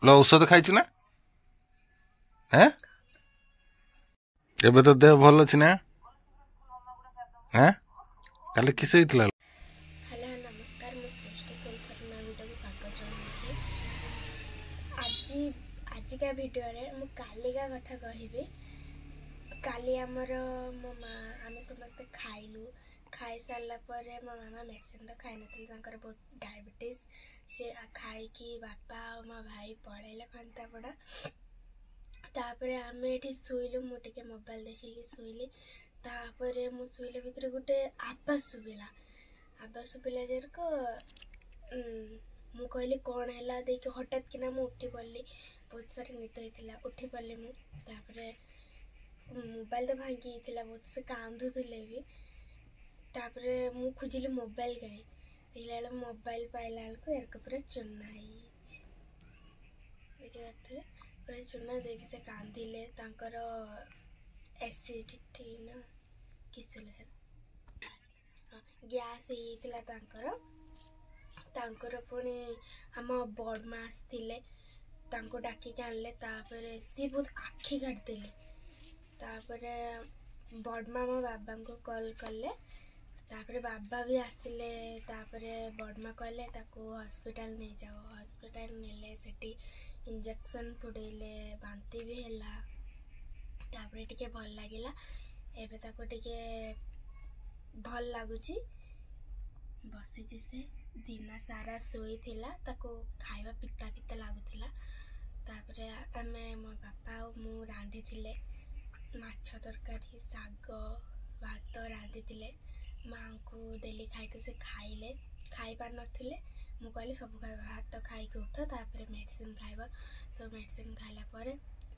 लो औषध खाइछु ना हैं एबे तो देह भल अछि ना हैं काले किस होइतला हेलो नमस्कार मैं सृष्टि कोलखर मैं वीडियो को स्वागत जनाऊँगी आजिका वीडियो रे मु कालिका कथा कहबी काली आमर मो माँ आम समस्ते खाइलु खाई सारा पर मो मामा मेडिसिन तो खाई नथी बहुत डायबिटीज से खाई बापा और मो भाई पढ़ेले खंता पड़ा तापर आम ये शुइलु मुझे मोबाइल देखिकी शुइली तापर मु शुइले भितर गोटे आवाज शुभिला जरक मु कहली कौन है देखिए हठात किना मु उठी पड़ली बहुत सारे निद होता उठी पड़ली मुझे मोबाइल तो भांगी बहुत से कांदुले भी तापर मु खोजिली मोबाइल कहीं देखला मोबाइल पाइला बेलू एरक पूरा चुना देखिए पूरा चुना देखिए से कांदिले एसिडिटी ना किस गैस होता पुणी आम बड़मा आसते डाकिक आनले सी बहुत आखि काटिदेले बड़मा मो बाबा को कॉल कले बाबा भी आसिले बड़मा कहले हॉस्पिटल नहीं जाओ हॉस्पिटल नेले सेठी इंजेक्शन फुडेले बांती भी हैला टिके भल लगिला एबे टिके भल लगुच बसी से दिन सारा शोई खाଇବା पिता पिता लगुला आमे मो बापा और मु रांधि माछ तरकारी साग भात रांधि माँ को देली खाई से खाइले खाई पार नथिले मु कहली सब खाइबा भात खाइके उठ तापर मेडिसिन खाइबा सब मेडिसिन खाइला पर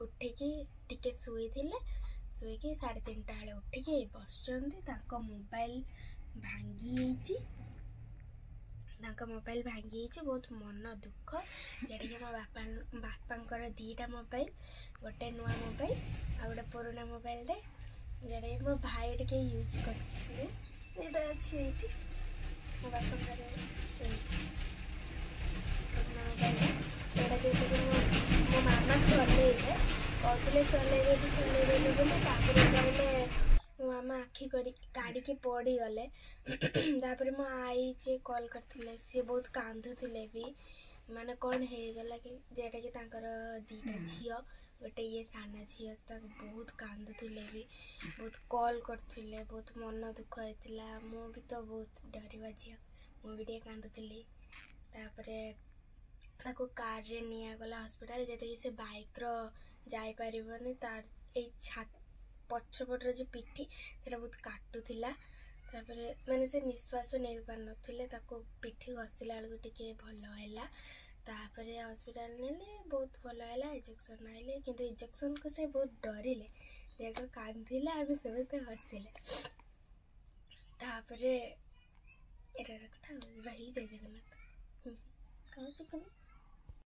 उठिकी टिके शुई 3:30 बेले उठिकी बस मोबाइल भांगी बहुत मन दुख जेटिके मो बापा दीटा मोबाइल गोटे नुआ मोबाइल आ गोटे पुराना मोबाइल जे मो भाई टे यूज करते मो बापा पुराना मोबाइल मो मामा चलेबे कहते चलेबे कहले मो मामा आखि काढ़ी पड़गले तापर मो आई जे कॉल करते सी बहुत कांदुले भी माने कौन होगला कि जेटा कि दीटा झील गोटे ये साना झील बहुत कांदुले भी बहुत कॉल करते बहुत मन दुख होता मु भी तो बहुत डरवा झील मु भी कांदुली कार रे निया गला हॉस्पिटल जेटा से बाइक रो जाई परिबनी तार ए पछपटर जो पिठी से बहुत काटुला माने से निश्वास नहीं पार नथिले पिठी घसिला बेलू टिके भल है हॉस्पिटल नेले बहुत भल है इंजेक्शन आइले किंतु इंजेक्शन को से बहुत डरिले देखो कांदिले आम समस्ते हसिले कथा रही जय जगन्नाथ कौन